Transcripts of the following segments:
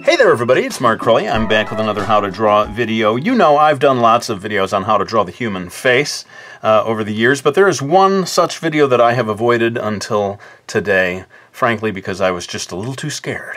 Hey there everybody, it's Mark Crilley. I'm back with another How to Draw video. You know I've done lots of videos on how to draw the human face over the years, but there is one such video that I have avoided until today, frankly because I was just a little too scared.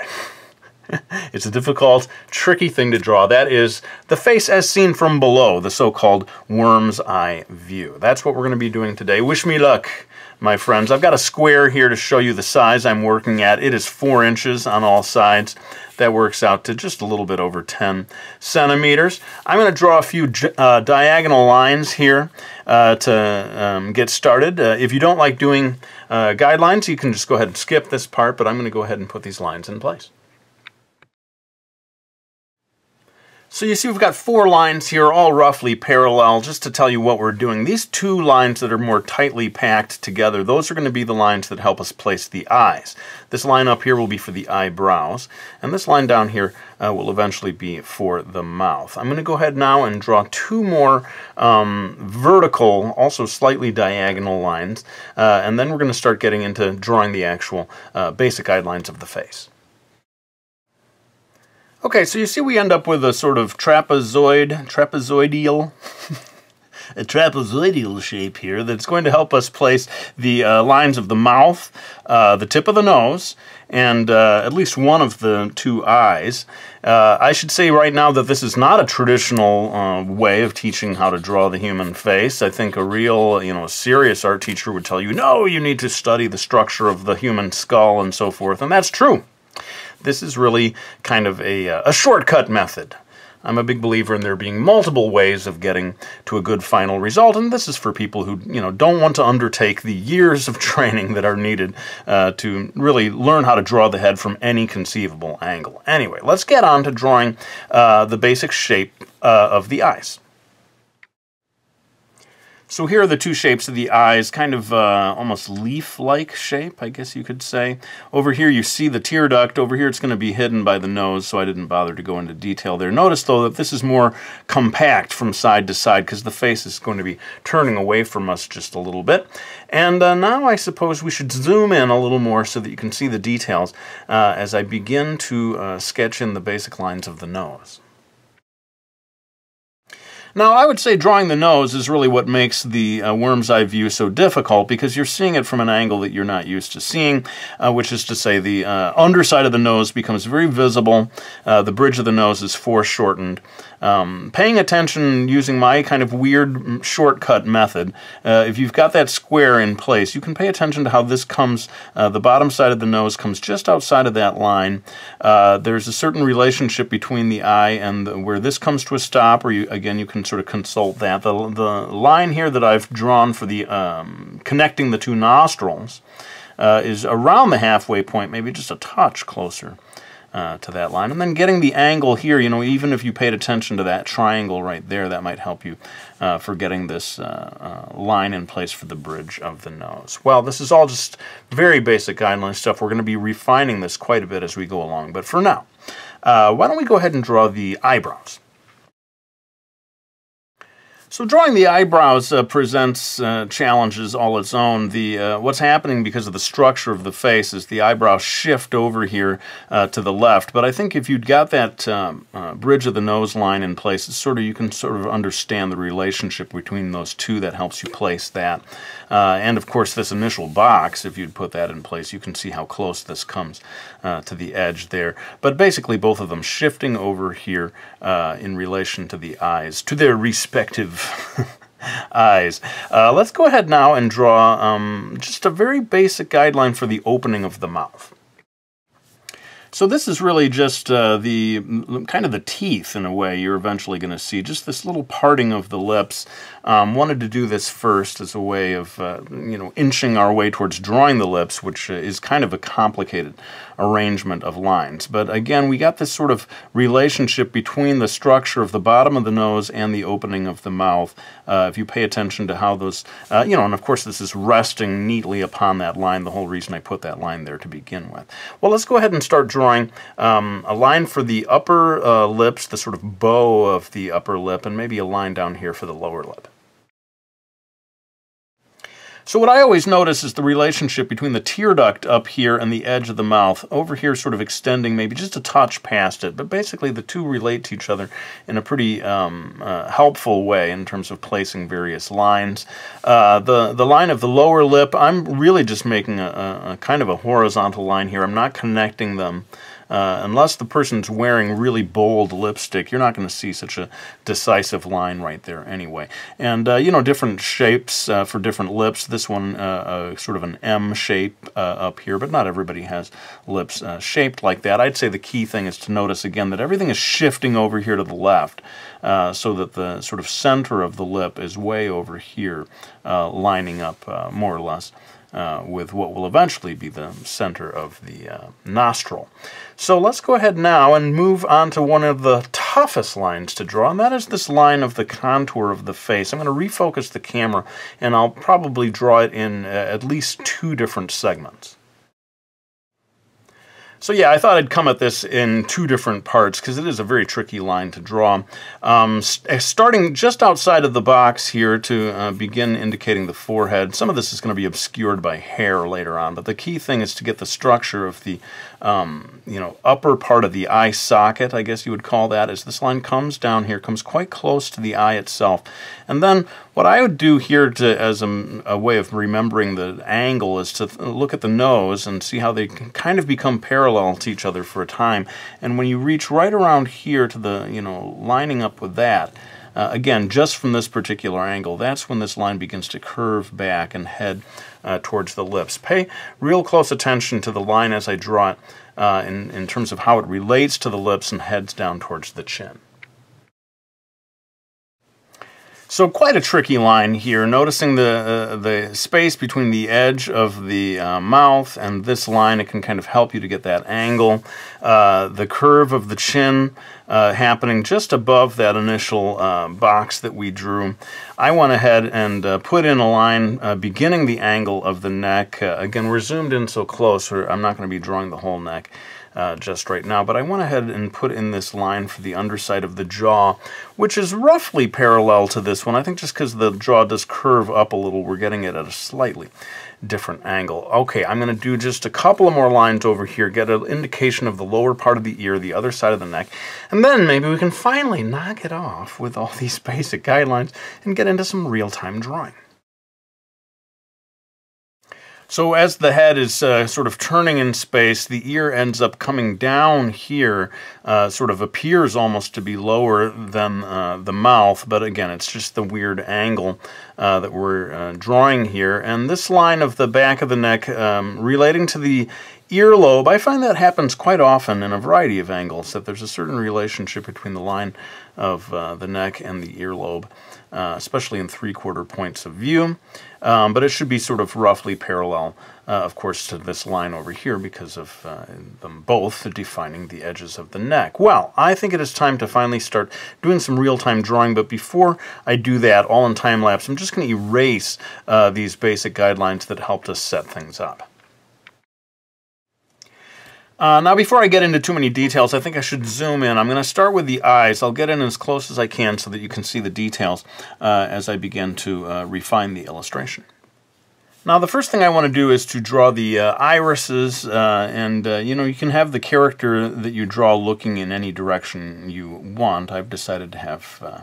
It's a difficult, tricky thing to draw. That is the face as seen from below, the so-called worm's eye view. That's what we're going to be doing today. Wish me luck, my friends. I've got a square here to show you the size I'm working at. It is 4 inches on all sides. That works out to just a little bit over 10 centimeters. I'm going to draw a few diagonal lines here to get started. If you don't like doing guidelines, you can just go ahead and skip this part, but I'm going to go ahead and put these lines in place. So you see we've got 4 lines here, all roughly parallel, just to tell you what we're doing. These 2 lines that are more tightly packed together, those are going to be the lines that help us place the eyes. This line up here will be for the eyebrows, and this line down here will eventually be for the mouth. I'm going to go ahead now and draw 2 more vertical, also slightly diagonal lines, and then we're going to start getting into drawing the actual basic guidelines of the face. Okay, so you see we end up with a sort of trapezoidal, a trapezoidal shape here that's going to help us place the lines of the mouth, the tip of the nose, and at least one of the 2 eyes. I should say right now that this is not a traditional way of teaching how to draw the human face. I think a real, serious art teacher would tell you, no, you need to study the structure of the human skull and so forth, and that's true. This is really kind of a shortcut method. I'm a big believer in there being multiple ways of getting to a good final result, and this is for people who don't want to undertake the years of training that are needed to really learn how to draw the head from any conceivable angle. Anyway, let's get on to drawing the basic shape of the eyes. So here are the 2 shapes of the eyes, kind of almost leaf-like shape, I guess you could say. Over here you see the tear duct. Over here it's going to be hidden by the nose, so I didn't bother to go into detail there. Notice, though, that this is more compact from side to side because the face is going to be turning away from us just a little bit. And now I suppose we should zoom in a little more so that you can see the details as I begin to sketch in the basic lines of the nose. Now, I would say drawing the nose is really what makes the worm's eye view so difficult because you're seeing it from an angle that you're not used to seeing, which is to say the underside of the nose becomes very visible, the bridge of the nose is foreshortened. Paying attention using my kind of weird shortcut method, if you've got that square in place, you can pay attention to how this comes, the bottom side of the nose comes just outside of that line. There's a certain relationship between the eye and where this comes to a stop, or again you can sort of consult that. The line here that I've drawn for the connecting the 2 nostrils is around the halfway point, maybe just a touch closer to that line. And then getting the angle here, even if you paid attention to that triangle right there, that might help you for getting this line in place for the bridge of the nose. Well, this is all just very basic guideline stuff. We're going to be refining this quite a bit as we go along. But for now, why don't we go ahead and draw the eyebrows? So drawing the eyebrows presents challenges all its own. What's happening because of the structure of the face is the eyebrows shift over here to the left. But I think if you'd got that bridge of the nose line in place, you can sort of understand the relationship between those 2 that helps you place that. And of course this initial box, if you'd put that in place, you can see how close this comes to the edge there. But basically both of them shifting over here in relation to the eyes, to their respective eyes. Let's go ahead now and draw just a very basic guideline for the opening of the mouth. So this is really just the kind of the teeth, in a way, you're eventually going to see. Just this little parting of the lips. Wanted to do this first as a way of, inching our way towards drawing the lips, which is kind of a complicated arrangement of lines. But again, we got this sort of relationship between the structure of the bottom of the nose and the opening of the mouth. If you pay attention to how those, and of course this is resting neatly upon that line, the whole reason I put that line there to begin with. Well, let's go ahead and start drawing a line for the upper lips, the sort of bow of the upper lip, and maybe a line down here for the lower lip. So what I always notice is the relationship between the tear duct up here and the edge of the mouth, over here sort of extending maybe just a touch past it, but basically the two relate to each other in a pretty helpful way in terms of placing various lines. The line of the lower lip, I'm really just making a kind of a horizontal line here. I'm not connecting them. Unless the person's wearing really bold lipstick, you're not going to see such a decisive line right there anyway. And, you know, different shapes for different lips. This one, sort of an M shape up here, but not everybody has lips shaped like that. I'd say the key thing is to notice, again, that everything is shifting over here to the left, so that the sort of center of the lip is way over here, lining up more or less with what will eventually be the center of the nostril. So let's go ahead now and move on to one of the toughest lines to draw, and that is this line of the contour of the face. I'm going to refocus the camera, and I'll probably draw it in at least 2 different segments. So yeah, I thought I'd come at this in 2 different parts because it is a very tricky line to draw. Starting just outside of the box here to begin indicating the forehead. Some of this is going to be obscured by hair later on, but the key thing is to get the structure of the you know, upper part of the eye socket, I guess you would call that, as this line comes down here, comes quite close to the eye itself. And then what I would do here as a way of remembering the angle is to look at the nose and see how they can kind of become parallel to each other for a time. And when you reach right around here to the, you know, lining up with that, again, just from this particular angle, that's when this line begins to curve back and head towards the lips. Pay real close attention to the line as I draw it in terms of how it relates to the lips and heads down towards the chin. So quite a tricky line here, noticing the space between the edge of the mouth and this line. It can kind of help you to get that angle. The curve of the chin happening just above that initial box that we drew. I went ahead and put in a line beginning the angle of the neck. Again, we're zoomed in so close, I'm not going to be drawing the whole neck just right now, but I went ahead and put in this line for the underside of the jaw, which is roughly parallel to this one. I think just because the jaw does curve up a little, we're getting it at a slightly different angle. Okay, I'm going to do just a couple of more lines over here, get an indication of the lower part of the ear, the other side of the neck, and then maybe we can finally knock it off with all these basic guidelines and get into some real-time drawing. So as the head is sort of turning in space, the ear ends up coming down here, sort of appears almost to be lower than the mouth, but again, it's just the weird angle that we're drawing here. And this line of the back of the neck relating to the earlobe, I find that happens quite often in a variety of angles, that there's a certain relationship between the line of the neck and the earlobe, especially in 3/4 points of view. But it should be sort of roughly parallel, of course, to this line over here because of them both defining the edges of the neck. Well, I think it is time to finally start doing some real-time drawing, but before I do that, all in time-lapse, I'm just going to erase these basic guidelines that helped us set things up. Now, before I get into too many details, I think I should zoom in. I'm going to start with the eyes. I'll get in as close as I can so that you can see the details as I begin to refine the illustration. Now, the first thing I want to do is to draw the irises, and you know, you can have the character that you draw looking in any direction you want. I've decided to have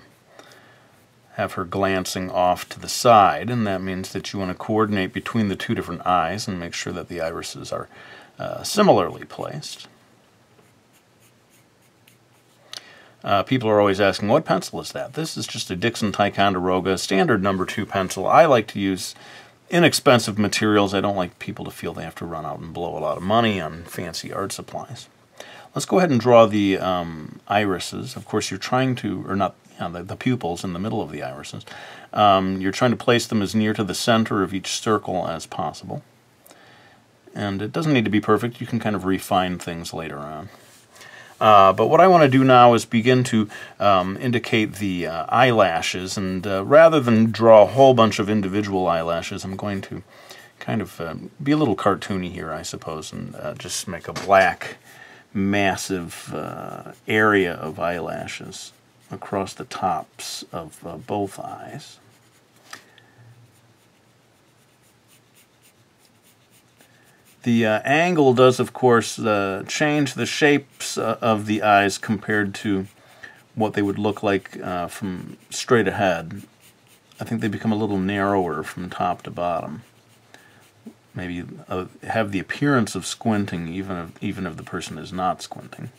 her glancing off to the side, and that means that you want to coordinate between the 2 different eyes and make sure that the irises are similarly placed. People are always asking, what pencil is that? This is just a Dixon Ticonderoga standard number 2 pencil. I like to use inexpensive materials. I don't like people to feel they have to run out and blow a lot of money on fancy art supplies. Let's go ahead and draw the irises. Of course, you're trying to, or not, the pupils in the middle of the irises. You're trying to place them as near to the center of each circle as possible. And it doesn't need to be perfect. You can kind of refine things later on. But what I want to do now is begin to indicate the eyelashes. And rather than draw a whole bunch of individual eyelashes, I'm going to kind of be a little cartoony here, I suppose, and just make a black, massive area of eyelashes across the tops of both eyes. The angle does, of course, change the shapes of the eyes compared to what they would look like from straight ahead. I think they become a little narrower from top to bottom. Maybe have the appearance of squinting even if the person is not squinting.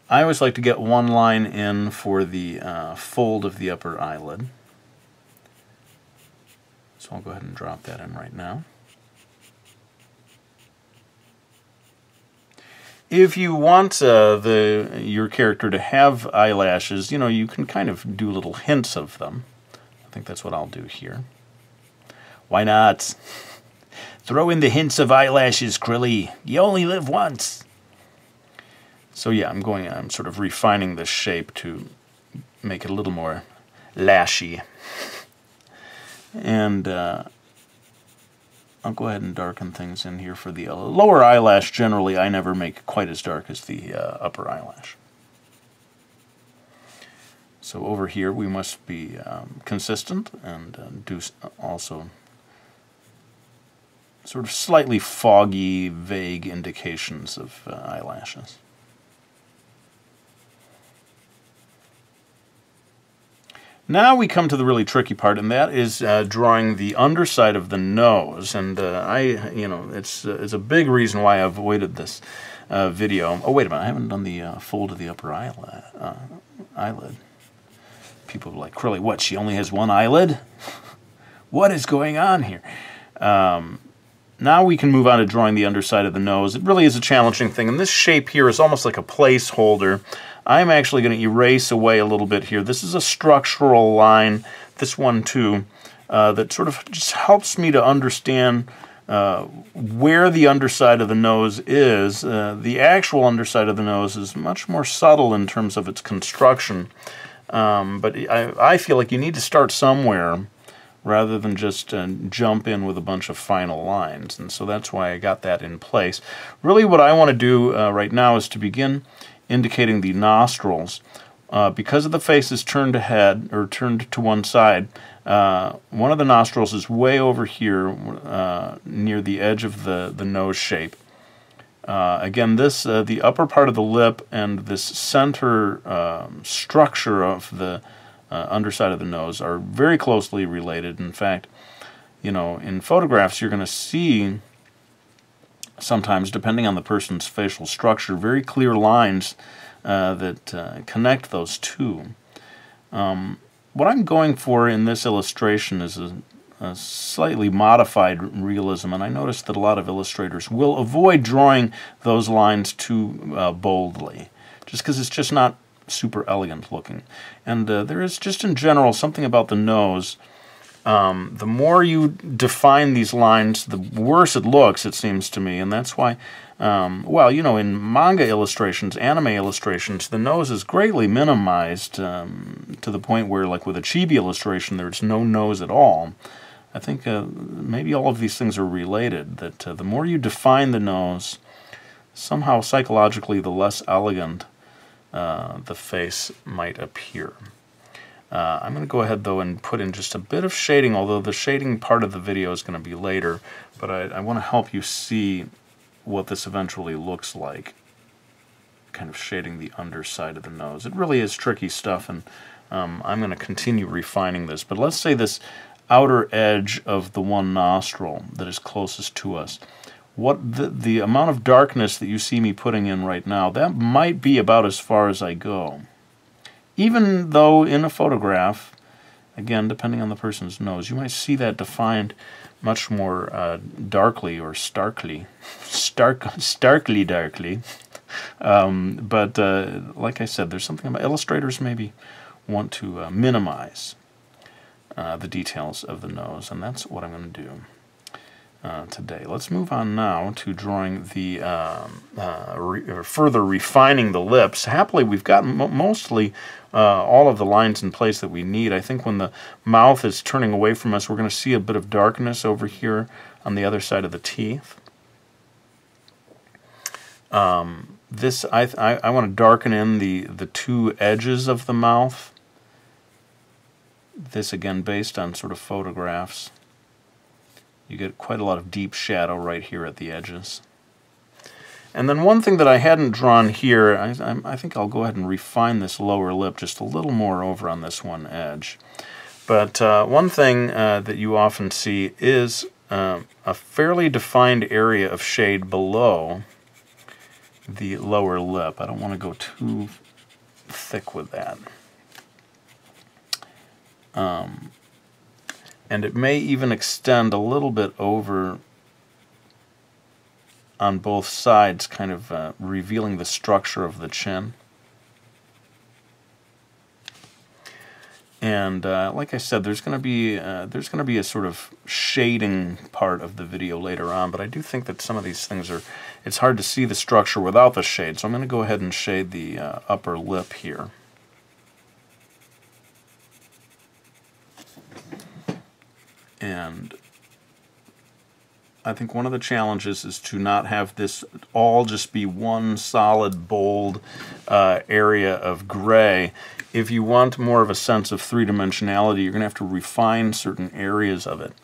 I always like to get one line in for the fold of the upper eyelid. So I'll go ahead and drop that in right now. If you want your character to have eyelashes, you know, you can kind of do little hints of them. I think that's what I'll do here. Why not? Throw in the hints of eyelashes, Crilly. You only live once. So yeah, I'm sort of refining the shape to make it a little more lashy. And I'll go ahead and darken things in here for the lower eyelash. Generally, I never make quite as dark as the upper eyelash. So over here, we must be consistent and do also sort of slightly foggy, vague indications of eyelashes. Now we come to the really tricky part, and that is drawing the underside of the nose. And it's a big reason why I avoided this video. Oh, wait a minute, I haven't done the fold of the upper eyelid. People are like, Crilly, what, she only has one eyelid? What is going on here? Now we can move on to drawing the underside of the nose. It really is a challenging thing, and this shape here is almost like a placeholder. I'm actually going to erase away a little bit here. This is a structural line, this one too, that sort of just helps me to understand where the underside of the nose is. The actual underside of the nose is much more subtle in terms of its construction, but I feel like you need to start somewhere rather than just jump in with a bunch of final lines, and so that's why I got that in place. Really what I want to do right now is to begin indicating the nostrils. Because of the face is turned ahead, or turned to one side, one of the nostrils is way over here near the edge of the nose shape. Again, the upper part of the lip and this center structure of the underside of the nose are very closely related. In fact, you know, in photographs you're going to see sometimes, depending on the person's facial structure, very clear lines that connect those two. What I'm going for in this illustration is a slightly modified realism, and I noticed that a lot of illustrators will avoid drawing those lines too boldly, just because it's just not super elegant looking. And there is just in general something about the nose. The more you define these lines, the worse it looks, it seems to me, and that's why, well, you know, in manga illustrations, anime illustrations, the nose is greatly minimized to the point where, like with a chibi illustration, there's no nose at all. I think maybe all of these things are related, that the more you define the nose, somehow psychologically the less elegant the face might appear. I'm going to go ahead, though, and put in just a bit of shading, although the shading part of the video is going to be later, but I want to help you see what this eventually looks like, kind of shading the underside of the nose. It really is tricky stuff, and I'm going to continue refining this, but let's say this outer edge of the one nostril that is closest to us. What the amount of darkness that you see me putting in right now, that might be about as far as I go. Even though in a photograph, again, depending on the person's nose, you might see that defined much more darkly or starkly. Starkly darkly. But like I said, there's something about illustrators maybe want to minimize the details of the nose, and that's what I'm going to do today. Let's move on now to drawing the further refining the lips. Happily, we've got mostly all of the lines in place that we need. I think when the mouth is turning away from us, we're going to see a bit of darkness over here on the other side of the teeth. This I want to darken in the two edges of the mouth. This again based on sort of photographs. You get quite a lot of deep shadow right here at the edges. And then one thing that I hadn't drawn here, I think I'll go ahead and refine this lower lip just a little more over on this one edge. But one thing that you often see is a fairly defined area of shade below the lower lip. I don't want to go too thick with that. And it may even extend a little bit over on both sides, kind of revealing the structure of the chin. And like I said, there's going to be a sort of shading part of the video later on, but I do think that some of these things it's hard to see the structure without the shade, so I'm going to go ahead and shade the upper lip here. And I think one of the challenges is to not have this all just be one solid, bold area of gray. If you want more of a sense of three-dimensionality, you're going to have to refine certain areas of it.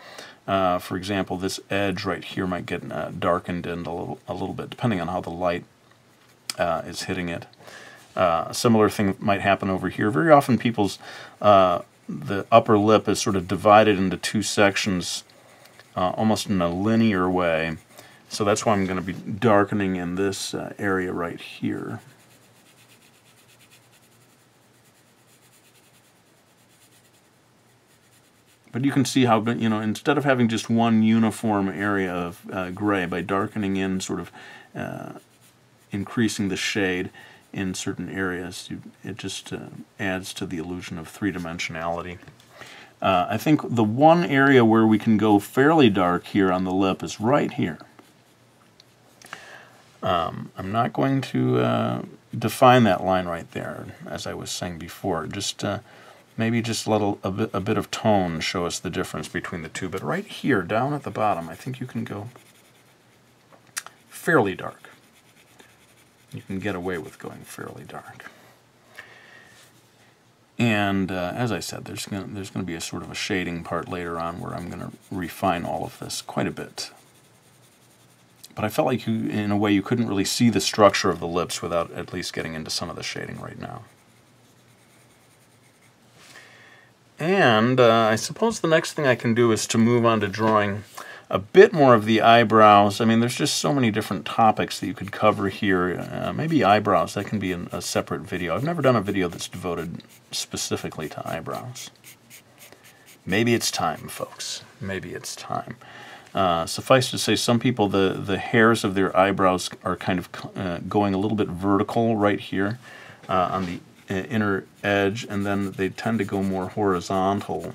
For example, this edge right here might get darkened in a little bit, depending on how the light is hitting it. A similar thing might happen over here. Very often people's the upper lip is sort of divided into two sections almost in a linear way. So that's why I'm going to be darkening in this area right here. But you can see how, instead of having just one uniform area of gray, by darkening in, sort of increasing the shade in certain areas, it just adds to the illusion of three-dimensionality. I think the one area where we can go fairly dark here on the lip is right here. I'm not going to define that line right there, as I was saying before. Just maybe just let a bit of tone show us the difference between the two. But right here, down at the bottom, I think you can go fairly dark. You can get away with going fairly dark. And as I said, there's going to be a sort of a shading part later on where I'm going to refine all of this quite a bit. But I felt like in a way you couldn't really see the structure of the lips without at least getting into some of the shading right now. And I suppose the next thing I can do is to move on to drawing a bit more of the eyebrows. I mean, there's just so many different topics that you could cover here. Maybe eyebrows, that can be a separate video. I've never done a video that's devoted specifically to eyebrows. Maybe it's time, folks. Maybe it's time. Suffice to say, some people, the hairs of their eyebrows are kind of going a little bit vertical right here on the inner edge, and then they tend to go more horizontal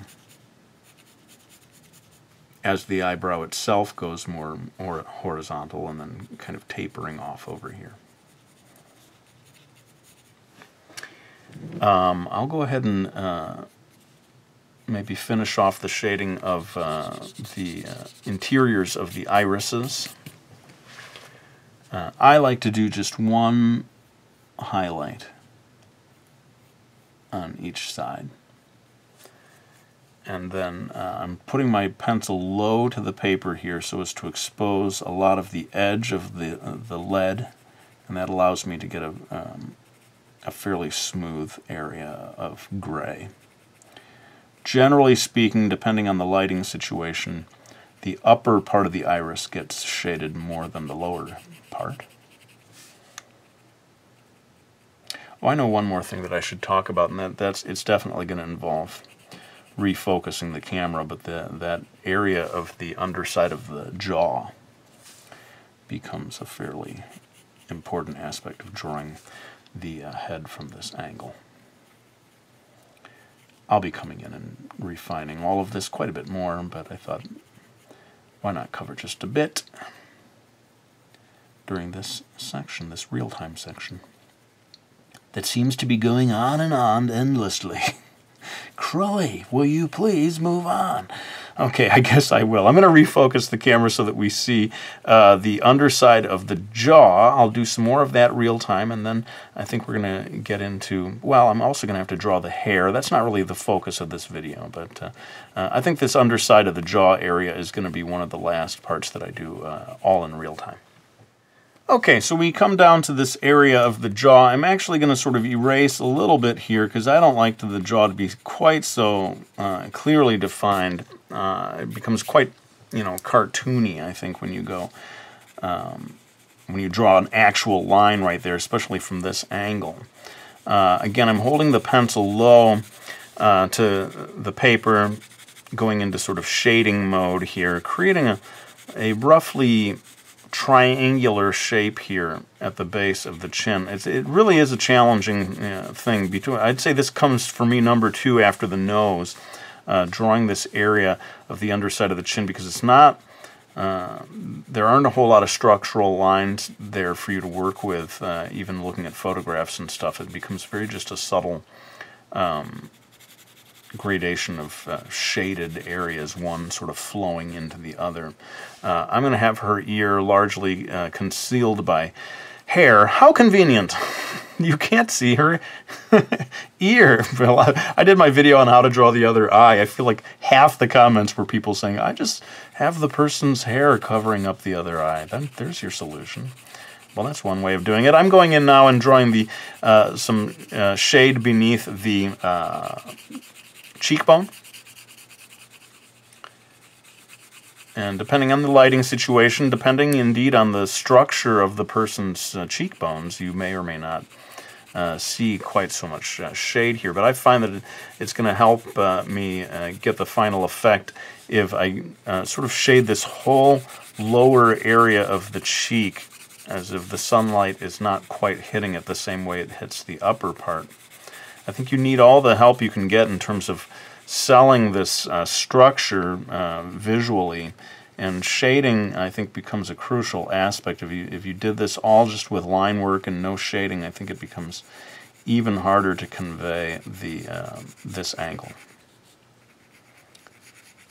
as the eyebrow itself goes more horizontal and then kind of tapering off over here. I'll go ahead and maybe finish off the shading of the interiors of the irises. I like to do just one highlight on each side. And then I'm putting my pencil low to the paper here so as to expose a lot of the edge of the lead, and that allows me to get a fairly smooth area of gray. Generally speaking, depending on the lighting situation, the upper part of the iris gets shaded more than the lower part. Oh, I know one more thing that I should talk about, and it's definitely going to involve refocusing the camera, but that area of the underside of the jaw becomes a fairly important aspect of drawing the head from this angle. I'll be coming in and refining all of this quite a bit more, but I thought, why not cover just a bit during this section, this real-time section, that seems to be going on and on endlessly. Crowley, will you please move on? Okay, I guess I will. I'm going to refocus the camera so that we see the underside of the jaw. I'll do some more of that real time, and then I think we're going to get into, well, I'm also going to have to draw the hair. That's not really the focus of this video, but I think this underside of the jaw area is going to be one of the last parts that I do all in real time. Okay, so we come down to this area of the jaw. I'm actually going to sort of erase a little bit here because I don't like the jaw to be quite so clearly defined. It becomes quite, cartoony, I think, when you go, when you draw an actual line right there, especially from this angle. Again, I'm holding the pencil low to the paper, going into sort of shading mode here, creating a roughly triangular shape here at the base of the chin. It really is a challenging thing. I'd say this comes for me number 2 after the nose, drawing this area of the underside of the chin, because it's not, there aren't a whole lot of structural lines there for you to work with, even looking at photographs and stuff. It becomes very just a subtle gradation of shaded areas, one sort of flowing into the other. I'm going to have her ear largely concealed by hair. How convenient! You can't see her ear. Well, I did my video on how to draw the other eye. I feel like half the comments were people saying, I just have the person's hair covering up the other eye. Then there's your solution. Well, that's one way of doing it. I'm going in now and drawing the some shade beneath the cheekbone. And depending on the lighting situation, depending indeed on the structure of the person's cheekbones, you may or may not see quite so much shade here. But I find that it's going to help me get the final effect if I sort of shade this whole lower area of the cheek as if the sunlight is not quite hitting it the same way it hits the upper part. I think you need all the help you can get in terms of selling this structure visually, and shading, I think, becomes a crucial aspect. If you did this all just with line work and no shading, I think it becomes even harder to convey this angle.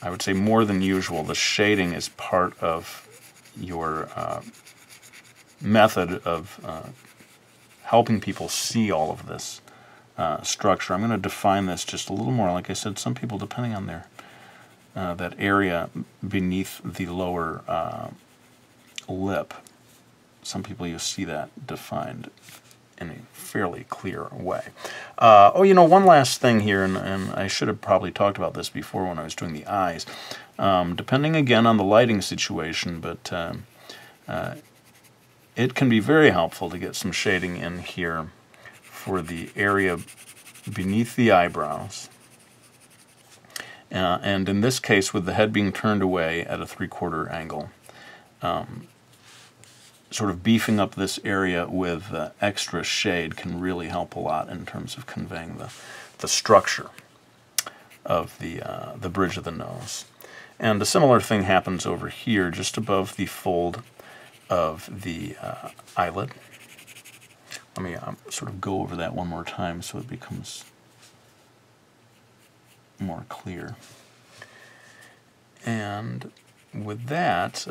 I would say more than usual, the shading is part of your method of helping people see all of this structure. I'm going to define this just a little more. Like I said, some people, depending on their that area beneath the lower lip, some people you see that defined in a fairly clear way. One last thing here, and I should have probably talked about this before when I was doing the eyes. Depending again on the lighting situation, but it can be very helpful to get some shading in here for the area beneath the eyebrows. And in this case, with the head being turned away at a 3/4 angle, sort of beefing up this area with extra shade can really help a lot in terms of conveying the structure of the bridge of the nose. And a similar thing happens over here, just above the fold of the eyelid. Let me sort of go over that one more time so it becomes more clear. And with that,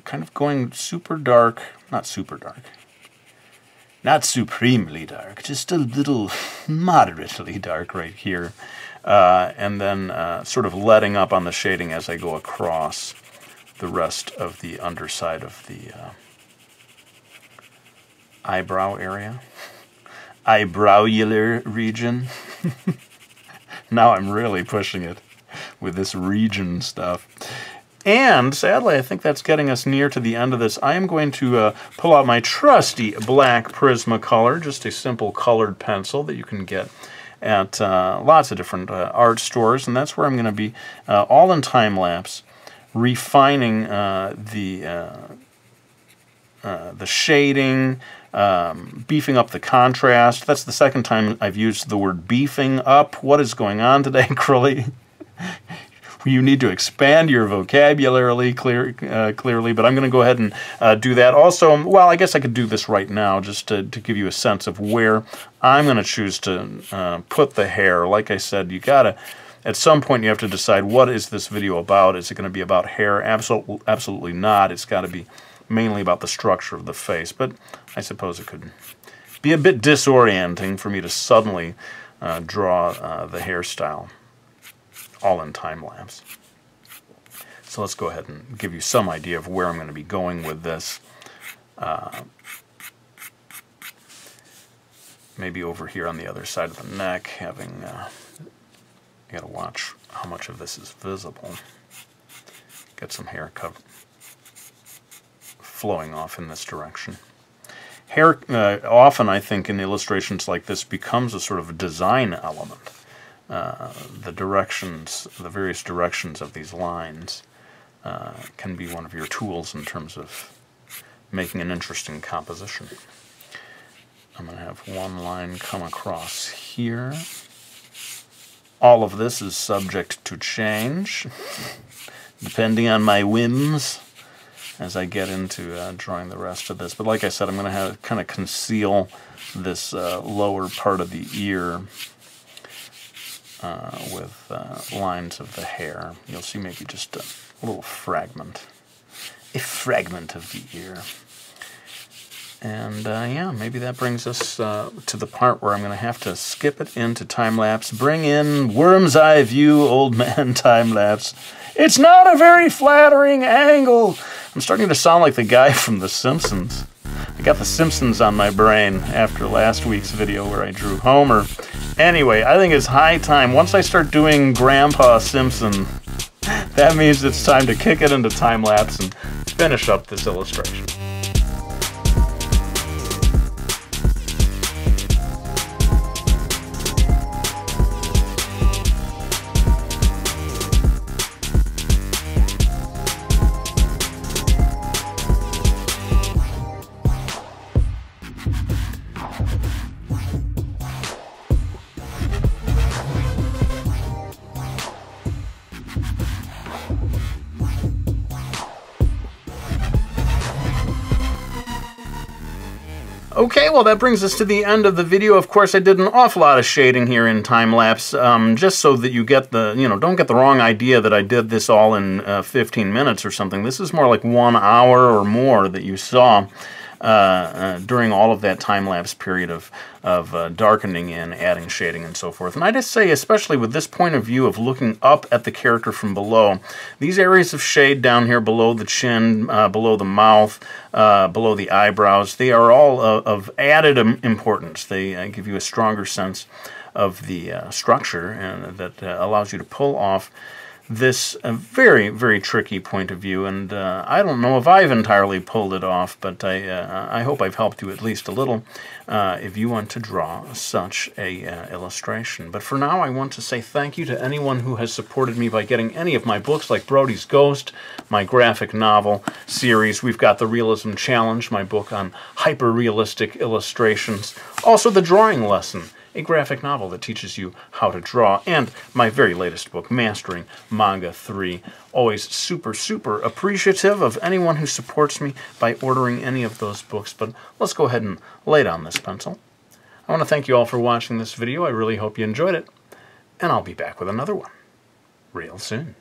kind of going super dark, not super dark, not supremely dark, just a little moderately dark right here, and then sort of letting up on the shading as I go across the rest of the underside of the eyebrow area, eyebrowular region. Now I'm really pushing it with this region stuff. And sadly, I think that's getting us near to the end of this. I am going to pull out my trusty black Prismacolor, just a simple colored pencil that you can get at lots of different art stores, and that's where I'm going to be all in time-lapse, refining the shading, beefing up the contrast. That's the second time I've used the word beefing up. What is going on today, Crilley? You need to expand your vocabulary clearly, but I'm going to go ahead and do that. Also, well, I guess I could do this right now just to give you a sense of where I'm going to choose to put the hair. Like I said, you got to at some point you have to decide, what is this video about? Is it going to be about hair? Absolutely not. It's got to be mainly about the structure of the face. But I suppose it could be a bit disorienting for me to suddenly draw the hairstyle all in time-lapse. So let's go ahead and give you some idea of where I'm going to be going with this. Maybe over here on the other side of the neck, having, you got to watch how much of this is visible. Get some hair flowing off in this direction. Hair, often I think in illustrations like this, becomes a sort of a design element. The directions, the various directions of these lines can be one of your tools in terms of making an interesting composition. I'm going to have one line come across here. All of this is subject to change, depending on my whims, as I get into drawing the rest of this. But like I said, I'm going to have kind of conceal this lower part of the ear with lines of the hair. You'll see maybe just a little fragment. A fragment of the ear. And yeah, maybe that brings us to the part where I'm going to have to skip it into time-lapse, bring in worm's eye view, old man time-lapse. It's not a very flattering angle. I'm starting to sound like the guy from The Simpsons. I got The Simpsons on my brain after last week's video where I drew Homer. Anyway, I think it's high time. Once I start doing Grandpa Simpson, that means it's time to kick it into time-lapse and finish up this illustration. Okay, well that brings us to the end of the video. Of course, I did an awful lot of shading here in time-lapse, just so that you get the, don't get the wrong idea that I did this all in 15 minutes or something. This is more like 1 hour or more that you saw during all of that time-lapse period of darkening in, adding shading, and so forth. And I just say, especially with this point of view of looking up at the character from below, these areas of shade down here below the chin, below the mouth, below the eyebrows, they are all of added importance. They give you a stronger sense of the structure, and that allows you to pull off this very, very tricky point of view, and I don't know if I've entirely pulled it off, but I hope I've helped you at least a little if you want to draw such a illustration. But for now, I want to say thank you to anyone who has supported me by getting any of my books, like Brody's Ghost, my graphic novel series. We've got the Realism Challenge, my book on hyper-realistic illustrations. Also, the Drawing Lesson, a graphic novel that teaches you how to draw, and my very latest book, Mastering Manga 3. Always super, super appreciative of anyone who supports me by ordering any of those books, but let's go ahead and lay down this pencil. I want to thank you all for watching this video. I really hope you enjoyed it, and I'll be back with another one real soon.